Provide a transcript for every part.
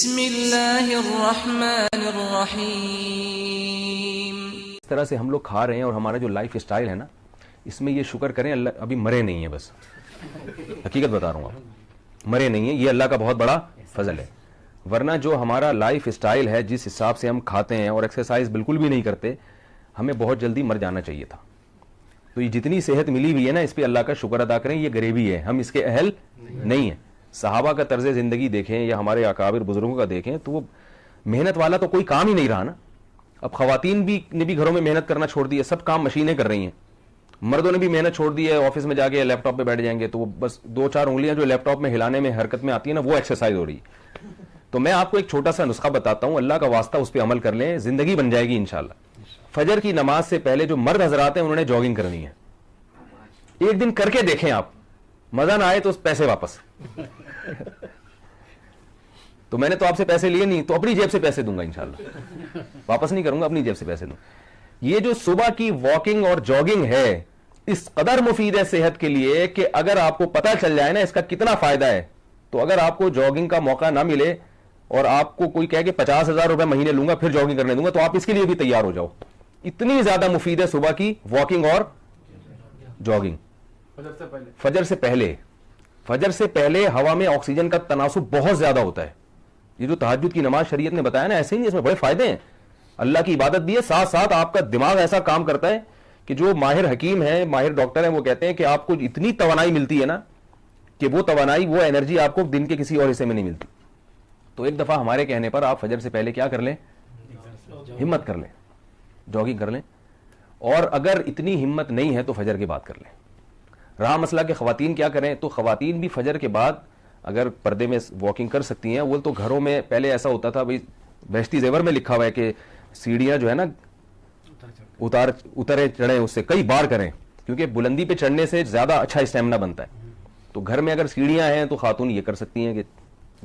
بسم اللہ الرحمن الرحیم. اس طرح سے ہم لوگ کھا رہے ہیں اور ہمارا جو لائف اسٹائل ہے نا، اس میں یہ شکر کریں اللہ ابھی مرے نہیں ہیں. بس حقیقت بتا رہا ہوں، آپ مرے نہیں ہیں، یہ اللہ کا بہت بڑا فضل ہے. ورنہ جو ہمارا لائف اسٹائل ہے، جس حساب سے ہم کھاتے ہیں اور ایکسرسائز بالکل بھی نہیں کرتے، ہمیں بہت جلدی مر جانا چاہیے تھا. تو یہ جتنی صحت ملی ہوئی ہے نا، اس پہ اللہ کا شکر ادا کریں. یہ غریبی ہے، ہم اس کے اہل نہیں ہیں. صحابہ کا طرز زندگی دیکھیں یا ہمارے اکابر بزرگوں کا دیکھیں تو وہ محنت والا تو کوئی کام ہی نہیں رہا نا. اب خواتین نے بھی گھروں میں محنت کرنا چھوڑ دی ہے، سب کام مشینیں کر رہی ہیں. مردوں نے بھی محنت چھوڑ دی ہے، آفس میں جا کے لیپ ٹاپ پہ بیٹھ جائیں گے تو وہ بس 2-4 انگلیاں جو لیپ ٹاپ میں ہلانے میں حرکت میں آتی ہے نا، وہ ایکسرسائز ہو رہی ہے. تو میں آپ کو ایک چھوٹا سا نسخہ بتاتا ہوں، اللہ کا واسطہ اس پہ عمل کر لیں، زندگی بن جائے گی انشاءاللہ. فجر کی نماز سے پہلے جو مرد حضرات ہیں انہوں نے جاگنگ کرنی ہے. ایک دن کر کے دیکھیں، آپ مزہ نہ آئے تو پیسے واپس. تو میں نے تو آپ سے پیسے لیے نہیں، تو اپنی جیب سے پیسے دوں گا انشاءاللہ، واپس نہیں کروں گا، اپنی جیب سے پیسے دوں. یہ جو صبح کی واکنگ اور جاگنگ ہے، اس قدر مفید ہے صحت کے لیے کہ اگر آپ کو پتہ چل جائے نا اس کا کتنا فائدہ ہے، تو اگر آپ کو جاگنگ کا موقع نہ ملے اور آپ کو کوئی کہے کہ 50,000 روپے مہینے لوں گا پھر جاگنگ کرنے دوں گا، تو آپ اس کے لیے بھی تیار ہو جاؤ. اتنی زیادہ مفید ہے صبح کی واکنگ اور جاگنگ. فجر سے پہلے فجر سے پہلے ہوا میں آکسیجن کا تناسب بہت زیادہ ہوتا ہے. یہ جو تہجد کی نماز شریعت نے بتایا نا، ایسے ہی اس میں بڑے فائدے ہیں. اللہ کی عبادت بھی ہے، ساتھ ساتھ آپ کا دماغ ایسا کام کرتا ہے کہ جو ماہر حکیم ہیں، ماہر ڈاکٹر ہیں، وہ کہتے ہیں کہ آپ کو اتنی توانائی ملتی ہے نا کہ وہ توانائی، وہ انرجی آپ کو دن کے کسی اور حصے میں نہیں ملتی. تو ایک دفعہ ہمارے کہنے پر آپ فجر سے پہلے کیا کر لیں، ہمت کر لیں، جاگنگ کر لیں. اور اگر اتنی ہمت نہیں ہے تو فجر کے بعد کر لیں. رہا مسئلہ کہ خواتین کیا کریں، تو خواتین بھی فجر کے بعد اگر پردے میں واکنگ کر سکتی ہیں. وہ تو گھروں میں پہلے ایسا ہوتا تھا، بھائی بہشتی زیور میں لکھا ہوا ہے کہ سیڑھیاں جو ہے نا اترے چڑھیں، اس سے کئی بار کریں، کیونکہ بلندی پہ چڑھنے سے زیادہ اچھا اسٹیمنا بنتا ہے. تو گھر میں اگر سیڑھیاں ہیں تو خاتون یہ کر سکتی ہیں کہ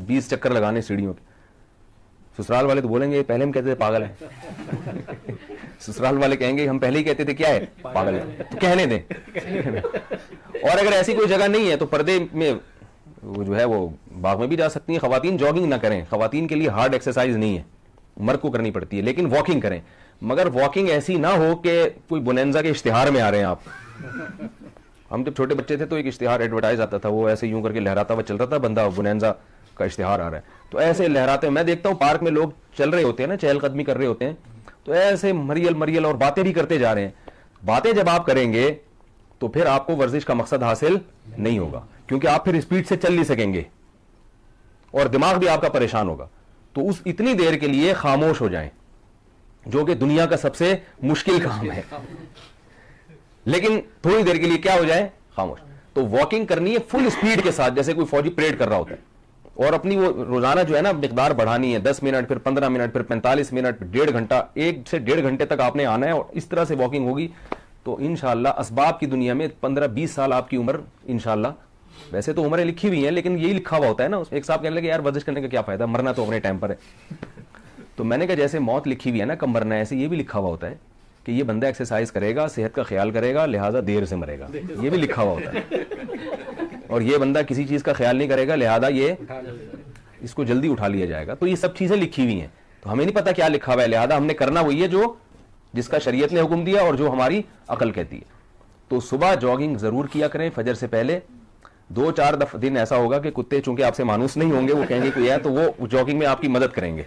20 چکر لگانے سیڑھیوں کے. سسرال والے تو بولیں گے پہلے ہم کہتے تھے پاگل ہیں. سسرال والے کہیں گے ہم پہلے ہی کہتے تھے کیا ہے، پاگل ہے. تو کہنے دیں. اور اگر ایسی کوئی جگہ نہیں ہے تو پردے میں وہ جو ہے وہ باغ میں بھی جا سکتی ہیں. خواتین جاگنگ نہ کریں، خواتین کے لیے ہارڈ ایکسرسائز نہیں ہے، مرد کو کرنی پڑتی ہے، لیکن واکنگ کریں. مگر واکنگ ایسی نہ ہو کہ کوئی بونینزا کے اشتہار میں آ رہے ہیں آپ. ہم جب چھوٹے بچے تھے تو ایک اشتہار ایڈورٹائز آتا تھا، وہ ایسے یوں کر کے لہراتا ہوا چل رہا تھا، بندہ بونینزا کا اشتہار آ رہا ہے تو ایسے لہراتے. میں دیکھتا ہوں پارک میں لوگ چل رہے ہوتے ہیں نا، چہل قدمی کر رہے ہوتے ہیں، تو ایسے مریل اور باتیں بھی کرتے جا رہے ہیں. باتیں جب آپ کریں گے تو پھر آپ کو ورزش کا مقصد حاصل نہیں ہوگا، کیونکہ آپ پھر اسپیڈ سے چل نہیں سکیں گے اور دماغ بھی آپ کا پریشان ہوگا. تو اس اتنی دیر کے لیے خاموش ہو جائیں، جو کہ دنیا کا سب سے مشکل کام ہے. لیکن تھوڑی دیر کے لیے کیا ہو جائے، خاموش. تو واکنگ کرنی ہے فل اسپیڈ کے ساتھ، جیسے کوئی فوجی پریڈ کر رہا ہوتا ہے. اور اپنی وہ روزانہ جو ہے نا مقدار بڑھانی ہے، 10 منٹ، پھر 15 منٹ، پھر 45 منٹ، 1.5 گھنٹہ، 1 سے 1.5 گھنٹے تک آپ نے آنا ہے. اور اس طرح سے واکنگ ہوگی تو انشاءاللہ اسباب کی دنیا میں 15-20 سال آپ کی عمر انشاءاللہ. ویسے تو عمریں لکھی ہوئی ہیں لیکن یہی لکھا ہوا ہوتا ہے نا. ایک صاحب کہنے لگے یار ورزش کرنے کا کیا فائدہ، مرنا تو اپنے ٹائم پر ہے. تو میں نے کہا جیسے موت لکھی ہوئی ہے نا کب مرنا ہے، ایسے یہ بھی لکھا ہوا ہوتا ہے کہ یہ بندہ ایکسرسائز کرے گا، صحت کا خیال کرے گا، لہٰذا دیر سے مرے گا. یہ بھی لکھا ہوا ہوتا ہے. اور یہ بندہ کسی چیز کا خیال نہیں کرے گا، لہذا یہ اس کو جلدی اٹھا لیا جائے گا. تو یہ سب چیزیں لکھی ہوئی ہیں، تو ہمیں نہیں پتا کیا لکھا ہوا ہے، لہذا ہم نے کرنا وہی ہے جو جس کا شریعت نے حکم دیا اور جو ہماری عقل کہتی ہے. تو صبح جاگنگ ضرور کیا کریں فجر سے پہلے. 2-4 دن ایسا ہوگا کہ کتے چونکہ آپ سے مانوس نہیں ہوں گے، وہ کہیں گے کوئی ہے تو وہ جاگنگ میں آپ کی مدد کریں گے.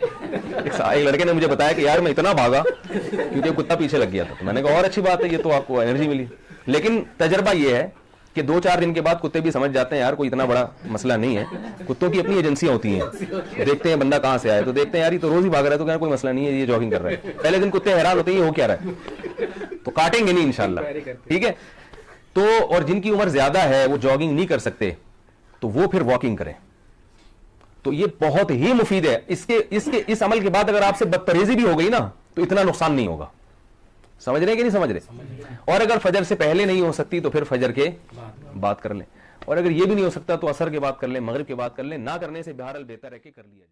ایک لڑکے نے مجھے بتایا کہ یار میں اتنا بھاگا کیونکہ کتا پیچھے لگ گیا تھا. تو میں نے کہا اور اچھی بات ہے، یہ تو آپ کو انرجی ملی. لیکن تجربہ یہ ہے کہ 2-4 دن کے بعد کتے بھی سمجھ جاتے ہیں یار کوئی اتنا بڑا مسئلہ نہیں ہے. کتوں کی اپنی ایجنسیاں ہوتی ہیں، دیکھتے ہیں بندہ کہاں سے آئے تو دیکھتے ہیں یار یہ تو روز ہی بھاگ رہا ہے، تو کہیں کوئی مسئلہ نہیں ہے، یہ جاگنگ کر رہا ہے. پہلے دن کتے حیران ہوتے ہیں یہ ہو کیا رہا ہے، تو کاٹیں گے نہیں انشاءاللہ. ٹھیک ہے. تو اور جن کی عمر زیادہ ہے وہ جاگنگ نہیں کر سکتے تو وہ پھر واکنگ کریں. تو یہ بہت ہی مفید ہے. اس عمل کے بعد اگر آپ سے بدپرہیزی بھی ہو گئی نا تو اتنا نقصان نہیں ہوگا. سمجھ رہے کہ نہیں سمجھ رہے؟ اور اگر فجر سے پہلے نہیں ہو سکتی تو پھر فجر کے بعد کر لیں. اور اگر یہ بھی نہیں ہو سکتا تو عصر کے بعد کر لیں، مغرب کے بعد کر لیں. نہ کرنے سے بہرحال بہتر ہے کہ کر لیا جائے.